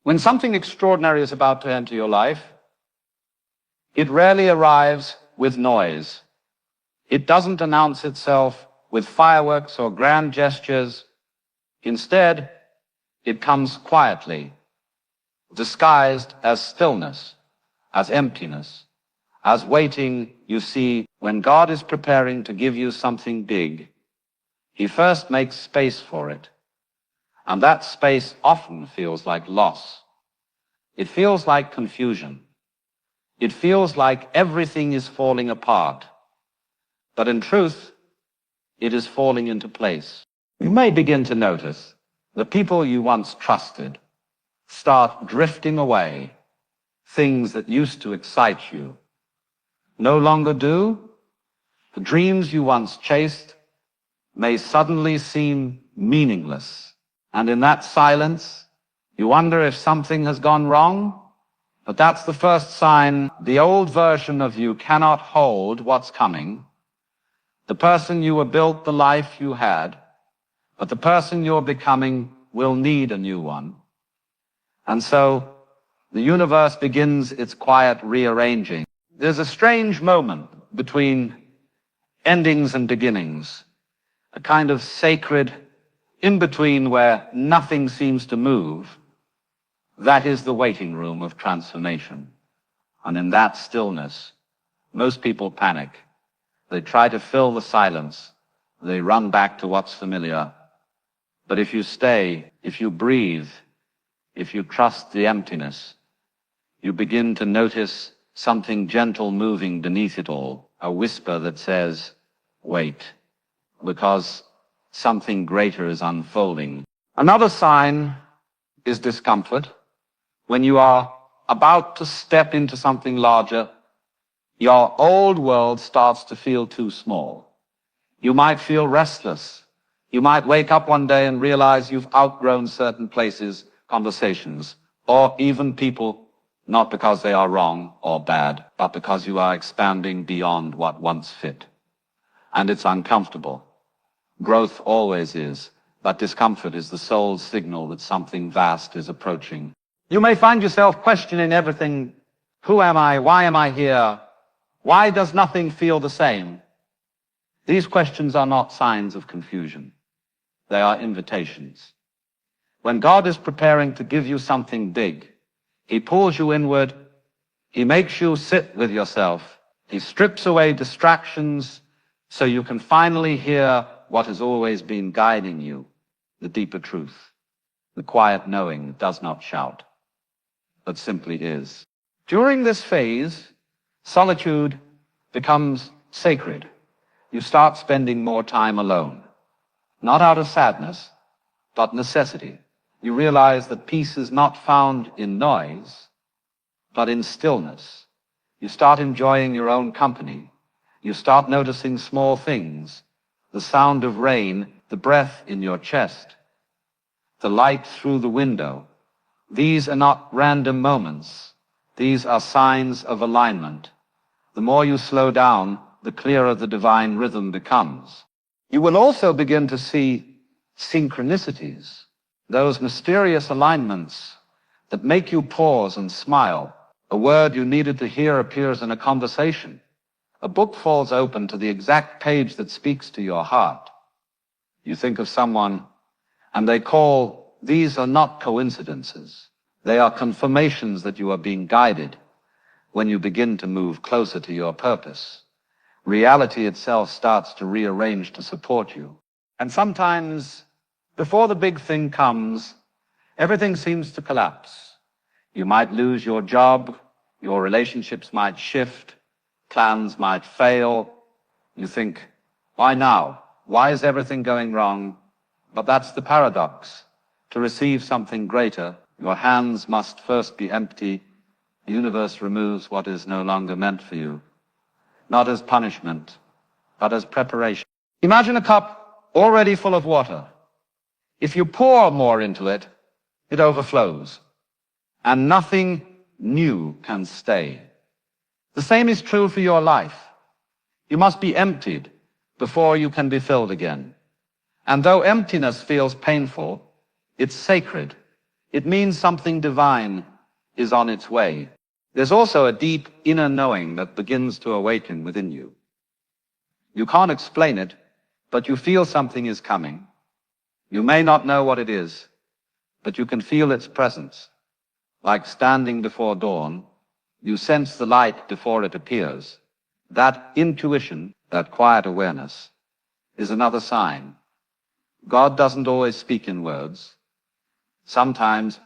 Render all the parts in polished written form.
When something extraordinary is about to enter your life, it rarely arrives with noise. It doesn't announce itself with fireworks or grand gestures. Instead, it comes quietly, disguised as stillness, as emptiness, as waiting. You see, when God is preparing to give you something big, He first makes space for it. And that space often feels like loss. It feels like confusion. It feels like everything is falling apart. But in truth, it is falling into place. You may begin to notice the people you once trusted start drifting away. Things that used to excite you no longer do. The dreams you once chased may suddenly seem meaningless. And in that silence, you wonder if something has gone wrong. But that's the first sign. The old version of you cannot hold what's coming. The person you were built, the life you had, but the person you're becoming will need a new one. And so the universe begins its quiet rearranging. There's a strange moment between endings and beginnings, a kind of sacred in-between where nothing seems to move. That is the waiting room of transformation. And in that stillness, most people panic. They try to fill the silence. They run back to what's familiar. But if you stay, if you breathe, if you trust the emptiness, you begin to notice something gentle moving beneath it all, a whisper that says, wait, because something greater is unfolding. Another sign is discomfort. When you are about to step into something larger, your old world starts to feel too small. You might feel restless. You might wake up one day and realize you've outgrown certain places, conversations, or even people, not because they are wrong or bad, but because you are expanding beyond what once fit. And it's uncomfortable. Growth always is, but discomfort is the soul's signal that something vast is approaching. You may find yourself questioning everything. Who am I? Why am I here? Why does nothing feel the same? These questions are not signs of confusion. They are invitations. When God is preparing to give you something big, He pulls you inward. He makes you sit with yourself. He strips away distractions so you can finally hear what has always been guiding you, the deeper truth. The quiet knowing does not shout, but simply is. During this phase, solitude becomes sacred. You start spending more time alone, not out of sadness, but necessity. You realize that peace is not found in noise, but in stillness. You start enjoying your own company. You start noticing small things, the sound of rain, the breath in your chest, the light through the window. These are not random moments. These are signs of alignment. The more you slow down, the clearer the divine rhythm becomes. You will also begin to see synchronicities, those mysterious alignments that make you pause and smile. A word you needed to hear appears in a conversation. A book falls open to the exact page that speaks to your heart. You think of someone, and they call, these are not coincidences. They are confirmations that you are being guided when you begin to move closer to your purpose. Reality itself starts to rearrange to support you. And sometimes, before the big thing comes, everything seems to collapse. You might lose your job, your relationships might shift, plans might fail. You think, why now? Why is everything going wrong? But that's the paradox. To receive something greater, your hands must first be empty. The universe removes what is no longer meant for you, not as punishment, but as preparation. Imagine a cup already full of water. If you pour more into it, it overflows, and nothing new can stay. The same is true for your life. You must be emptied before you can be filled again. And though emptiness feels painful, it's sacred. It means something divine is on its way. There's also a deep inner knowing that begins to awaken within you. You can't explain it, but you feel something is coming. You may not know what it is, but you can feel its presence. Like standing before dawn, you sense the light before it appears. That intuition, that quiet awareness, is another sign. God doesn't always speak in words. Sometimes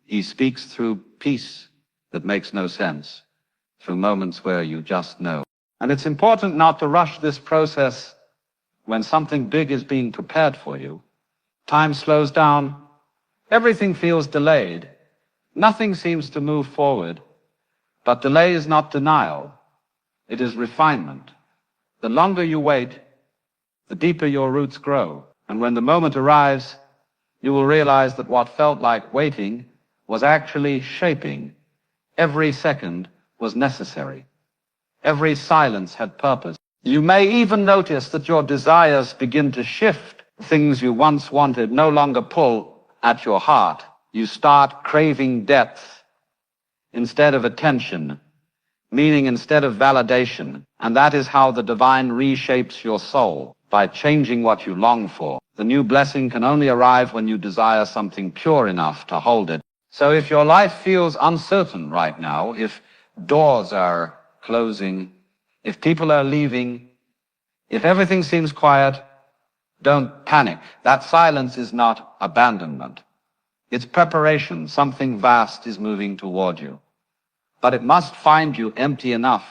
he speaks through peace that makes no sense, through moments where you just know. And it's important not to rush this process when something big is being prepared for you. Time slows down. Everything feels delayed. Nothing seems to move forward. But delay is not denial. It is refinement. The longer you wait, the deeper your roots grow. And when the moment arrives, you will realize that what felt like waiting was actually shaping. Every second was necessary. Every silence had purpose. You may even notice that your desires begin to shift. Things you once wanted no longer pull at your heart. You start craving depth instead of attention, meaning instead of validation. And that is how the divine reshapes your soul, by changing what you long for. The new blessing can only arrive when you desire something pure enough to hold it. So if your life feels uncertain right now, if doors are closing, if people are leaving, if everything seems quiet, don't panic. That silence is not abandonment. It's preparation. Something vast is moving toward you. But it must find you empty enough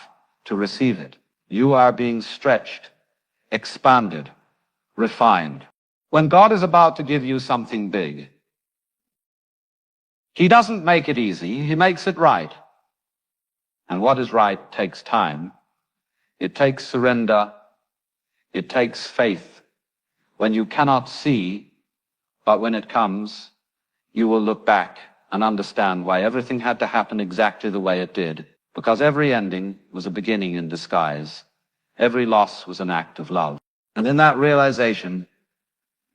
to receive it. You are being stretched, expanded, refined. When God is about to give you something big, he doesn't make it easy, he makes it right. And what is right takes time. It takes surrender. It takes faith. When you cannot see, but when it comes, you will look back and understand why everything had to happen exactly the way it did. Because every ending was a beginning in disguise. Every loss was an act of love. And in that realization,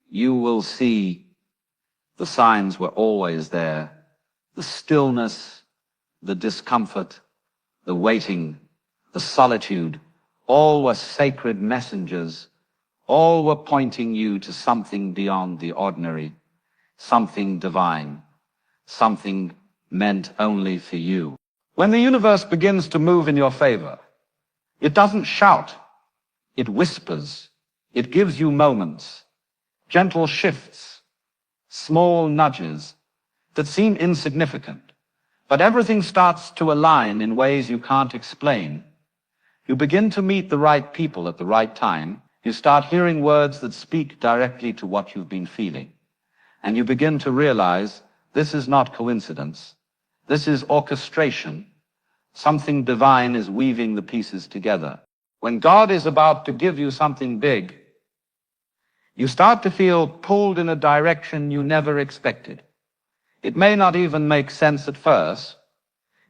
you will see the signs were always there. The stillness, the discomfort, the waiting, the solitude, all were sacred messengers. All were pointing you to something beyond the ordinary, something divine, something meant only for you. When the universe begins to move in your favor, it doesn't shout, it whispers. It gives you moments, gentle shifts, small nudges that seem insignificant. But everything starts to align in ways you can't explain. You begin to meet the right people at the right time. You start hearing words that speak directly to what you've been feeling. And you begin to realize this is not coincidence. This is orchestration. Something divine is weaving the pieces together. When God is about to give you something big, you start to feel pulled in a direction you never expected. It may not even make sense at first.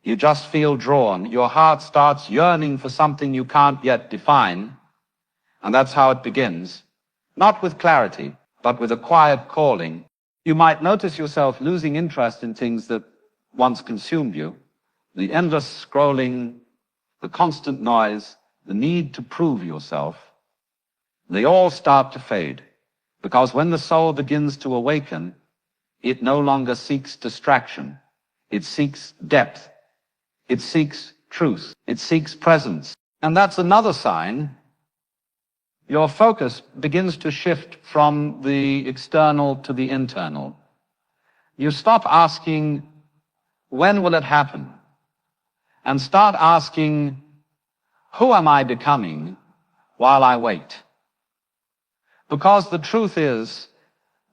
You just feel drawn. Your heart starts yearning for something you can't yet define. And that's how it begins. Not with clarity, but with a quiet calling. You might notice yourself losing interest in things that once consumed you. The endless scrolling, the constant noise, the need to prove yourself. They all start to fade. Because when the soul begins to awaken, it no longer seeks distraction. It seeks depth. It seeks truth. It seeks presence. And that's another sign. Your focus begins to shift from the external to the internal. You stop asking, when will it happen? And start asking, who am I becoming while I wait? Because the truth is,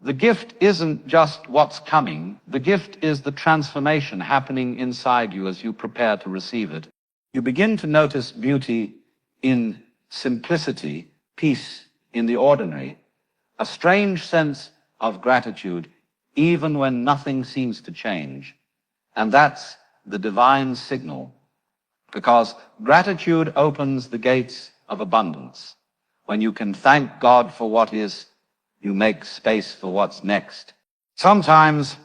the gift isn't just what's coming. The gift is the transformation happening inside you as you prepare to receive it. You begin to notice beauty in simplicity, peace in the ordinary, a strange sense of gratitude even when nothing seems to change. And that's the divine signal, because gratitude opens the gates of abundance. When you can thank God for what is, you make space for what's next. Sometimes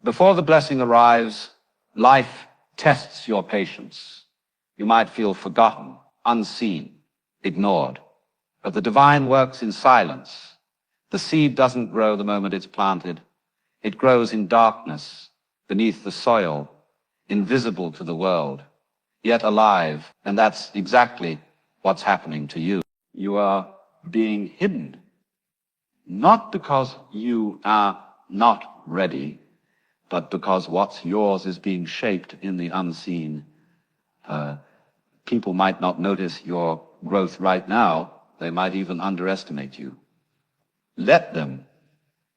Before the blessing arrives, life tests your patience. You might feel forgotten, unseen, ignored. But the divine works in silence. The seed doesn't grow the moment it's planted. It grows in darkness, beneath the soil, invisible to the world, yet alive. And that's exactly what's happening to you. You are being hidden, not because you are not ready, but because what's yours is being shaped in the unseen. People might not notice your growth right now. They might even underestimate you. Let them,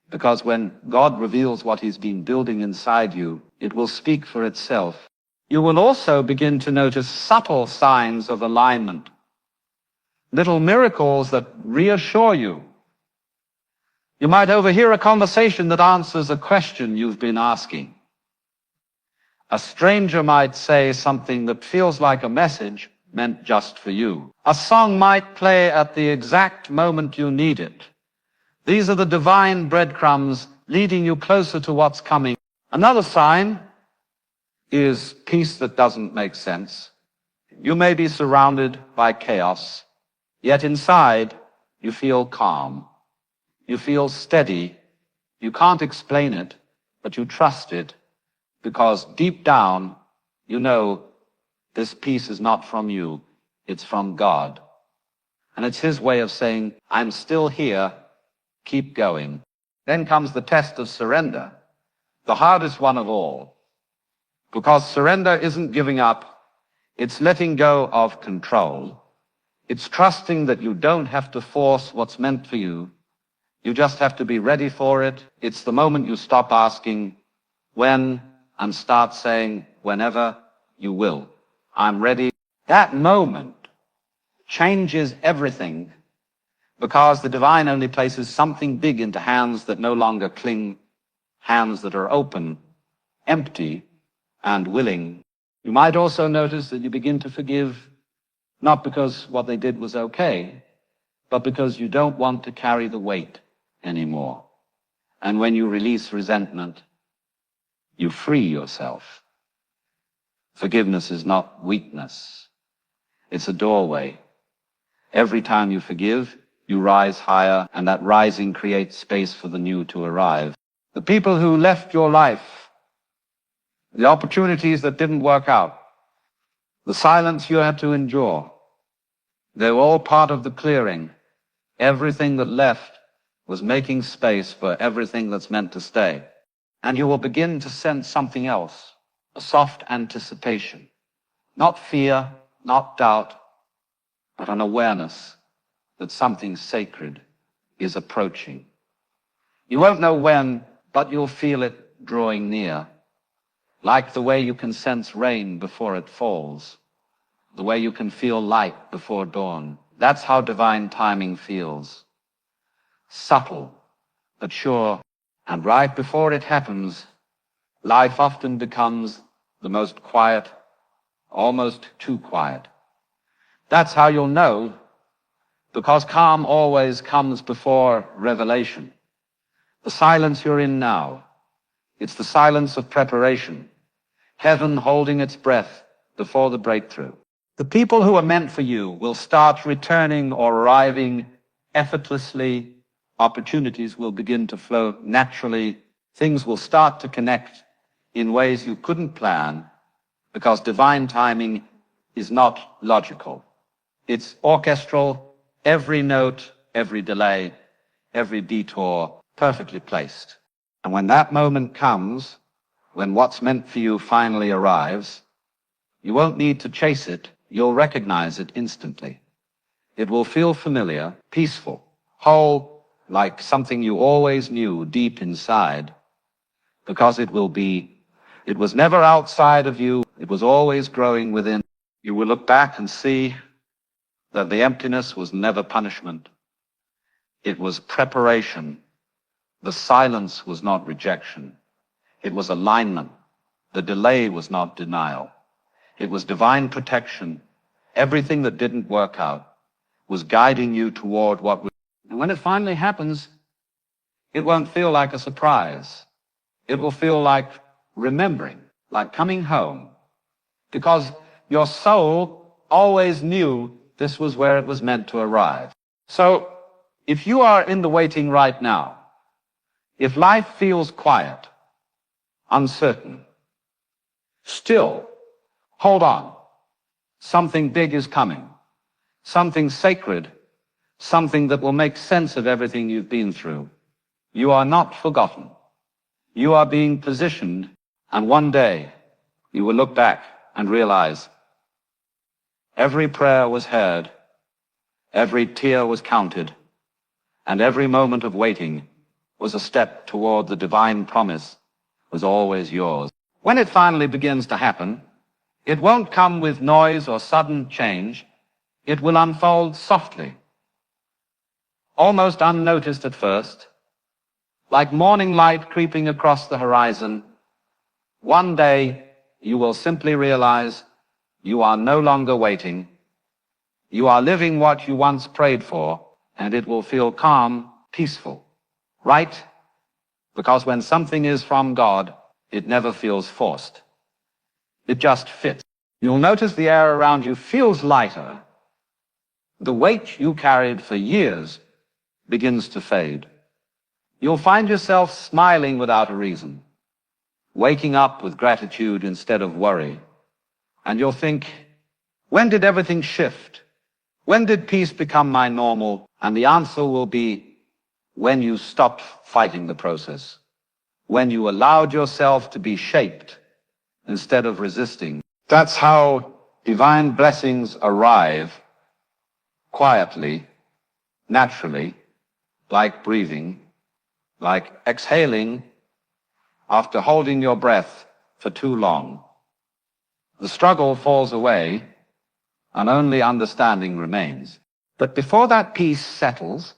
because when God reveals what he's been building inside you, it will speak for itself. You will also begin to notice subtle signs of alignment, little miracles that reassure you. You might overhear a conversation that answers a question you've been asking. A stranger might say something that feels like a message meant just for you. A song might play at the exact moment you need it. These are the divine breadcrumbs leading you closer to what's coming. Another sign is peace that doesn't make sense. You may be surrounded by chaos, yet inside you feel calm. You feel steady. You can't explain it, but you trust it, because deep down you know this peace is not from you, it's from God. And it's his way of saying, I'm still here, keep going. Then comes the test of surrender, the hardest one of all, because surrender isn't giving up, it's letting go of control. It's trusting that you don't have to force what's meant for you. You just have to be ready for it. It's the moment you stop asking when and start saying whenever you will. I'm ready. That moment changes everything, because the divine only places something big into hands that no longer cling, hands that are open, empty, and willing. You might also notice that you begin to forgive, not because what they did was okay, but because you don't want to carry the weight anymore. And when you release resentment, you free yourself. Forgiveness is not weakness. It's a doorway. Every time you forgive, you rise higher, and that rising creates space for the new to arrive. The people who left your life, the opportunities that didn't work out, the silence you had to endure, they were all part of the clearing. Everything that left was making space for everything that's meant to stay. And you will begin to sense something else, a soft anticipation. Not fear, not doubt, but an awareness that something sacred is approaching. You won't know when, but you'll feel it drawing near, like the way you can sense rain before it falls, the way you can feel light before dawn. That's how divine timing feels. Subtle, but sure. And right before it happens, life often becomes the most quiet, almost too quiet. That's how you'll know, because calm always comes before revelation. The silence you're in now, it's the silence of preparation, heaven holding its breath before the breakthrough. The people who are meant for you will start returning or arriving effortlessly. Opportunities will begin to flow naturally. Things will start to connect in ways you couldn't plan, because divine timing is not logical. It's orchestral, every note, every delay, every detour, perfectly placed. And when that moment comes, when what's meant for you finally arrives, you won't need to chase it. You'll recognize it instantly. It will feel familiar, peaceful, whole, like something you always knew deep inside, because it was never outside of you, it was always growing within. You will look back and see that the emptiness was never punishment. It was preparation. The silence was not rejection. It was alignment. The delay was not denial. It was divine protection. Everything that didn't work out was guiding you toward what was. And when it finally happens, it won't feel like a surprise. It will feel like remembering, like coming home, because your soul always knew this was where it was meant to arrive. So, if you are in the waiting right now, if life feels quiet, uncertain, still, hold on. Something big is coming. Something sacred. Something that will make sense of everything you've been through. You are not forgotten. You are being positioned, and one day you will look back and realize every prayer was heard, every tear was counted, and every moment of waiting was a step toward the divine promise was always yours. When it finally begins to happen, it won't come with noise or sudden change. It will unfold softly, almost unnoticed at first, like morning light creeping across the horizon. One day, you will simply realize you are no longer waiting. You are living what you once prayed for, and it will feel calm, peaceful, right? Because when something is from God, it never feels forced. It just fits. You'll notice the air around you feels lighter. The weight you carried for years begins to fade. You'll find yourself smiling without a reason, waking up with gratitude instead of worry. And you'll think, when did everything shift? When did peace become my normal? And the answer will be, when you stopped fighting the process. When you allowed yourself to be shaped instead of resisting. That's how divine blessings arrive quietly, naturally, like breathing, like exhaling after holding your breath for too long. The struggle falls away and only understanding remains. But before that peace settles,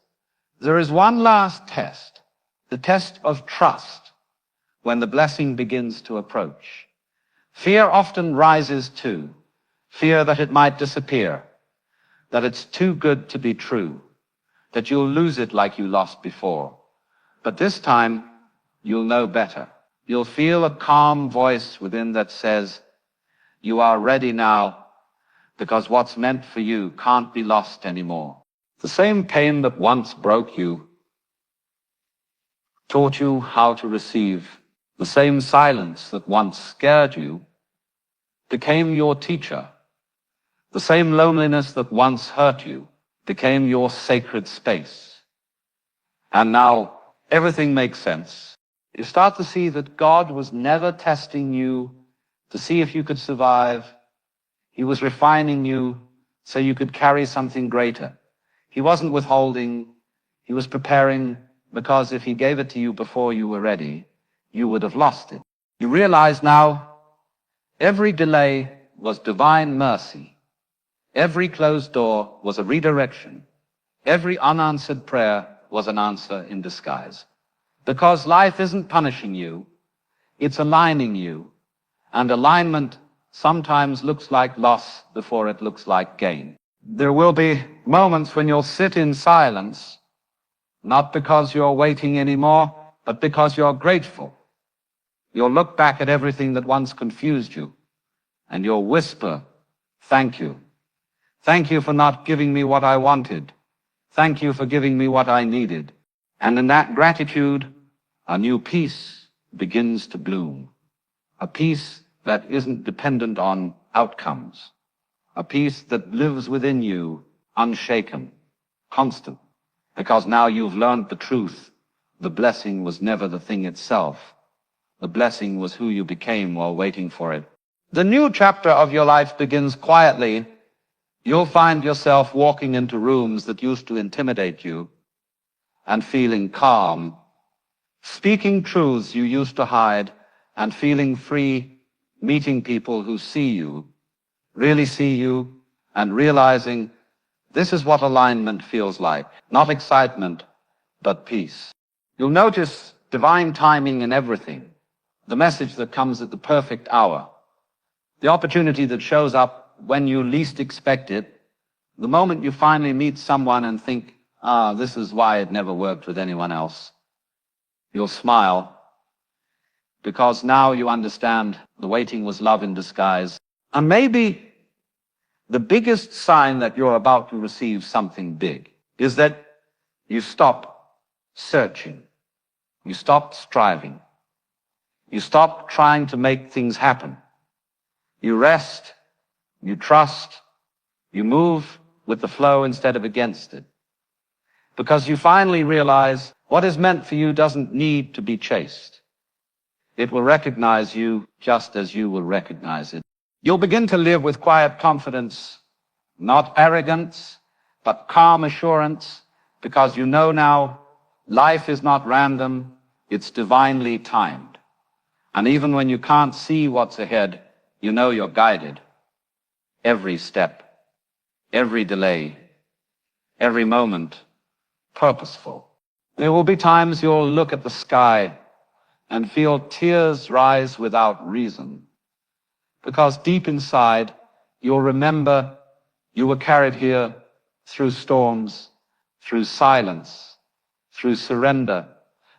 there is one last test, the test of trust, when the blessing begins to approach. Fear often rises too, fear that it might disappear, that it's too good to be true, that you'll lose it like you lost before. But this time, you'll know better. You'll feel a calm voice within that says, you are ready now, because what's meant for you can't be lost anymore. The same pain that once broke you taught you how to receive. The same silence that once scared you became your teacher. The same loneliness that once hurt you became your sacred space. And now everything makes sense. You start to see that God was never testing you to see if you could survive. He was refining you so you could carry something greater. He wasn't withholding. He was preparing, because if he gave it to you before you were ready, you would have lost it. You realize now every delay was divine mercy. Every closed door was a redirection. Every unanswered prayer was an answer in disguise. Because life isn't punishing you, it's aligning you. And alignment sometimes looks like loss before it looks like gain. There will be moments when you'll sit in silence, not because you're waiting anymore, but because you're grateful. You'll look back at everything that once confused you, and you'll whisper, thank you. Thank you for not giving me what I wanted. Thank you for giving me what I needed. And in that gratitude, a new peace begins to bloom. A peace that isn't dependent on outcomes. A peace that lives within you, unshaken, constant. Because now you've learned the truth. The blessing was never the thing itself. The blessing was who you became while waiting for it. The new chapter of your life begins quietly. You'll find yourself walking into rooms that used to intimidate you and feeling calm, speaking truths you used to hide and feeling free, meeting people who see you, really see you, and realizing this is what alignment feels like. Not excitement, but peace. You'll notice divine timing in everything. The message that comes at the perfect hour. The opportunity that shows up when you least expect it. The moment you finally meet someone and think, this is why it never worked with anyone else. You'll smile. because now you understand the waiting was love in disguise. And maybe the biggest sign that you're about to receive something big is that you stop searching. You stop striving. You stop trying to make things happen. You rest, you trust, you move with the flow instead of against it. Because you finally realize what is meant for you doesn't need to be chased. It will recognize you just as you will recognize it. You'll begin to live with quiet confidence, not arrogance, but calm assurance, because you know now life is not random, it's divinely timed. And even when you can't see what's ahead, you know you're guided. Every step, every delay, every moment, purposeful. There will be times you'll look at the sky and feel tears rise without reason, because deep inside you'll remember you were carried here through storms, through silence, through surrender,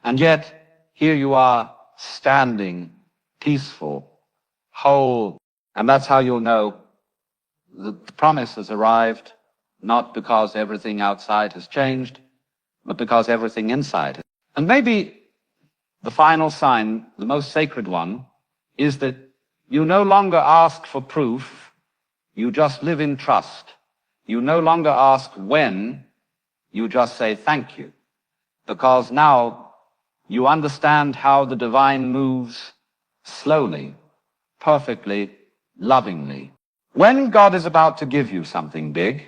and yet here you are standing, peaceful, whole, and that's how you'll know that the promise has arrived, not because everything outside has changed, but because everything inside has. And maybe the final sign, the most sacred one, is that you no longer ask for proof, you just live in trust. You no longer ask when, you just say thank you. Because now you understand how the divine moves slowly, perfectly, lovingly. When God is about to give you something big,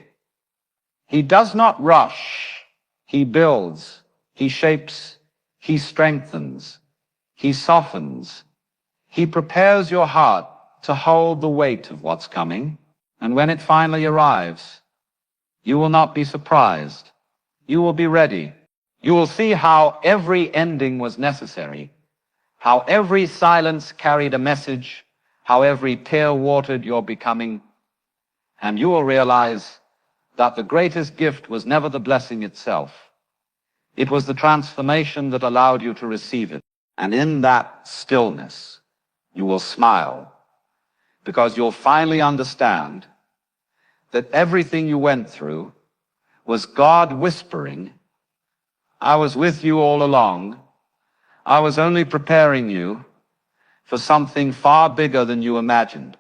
he does not rush. He builds, he shapes, he strengthens, he softens. He prepares your heart to hold the weight of what's coming. And when it finally arrives, you will not be surprised. You will be ready. You will see how every ending was necessary, how every silence carried a message, how every tear watered your becoming. And you will realize that the greatest gift was never the blessing itself. It was the transformation that allowed you to receive it. And in that stillness, you will smile, because you'll finally understand that everything you went through was God whispering, I was with you all along. I was only preparing you for something far bigger than you imagined.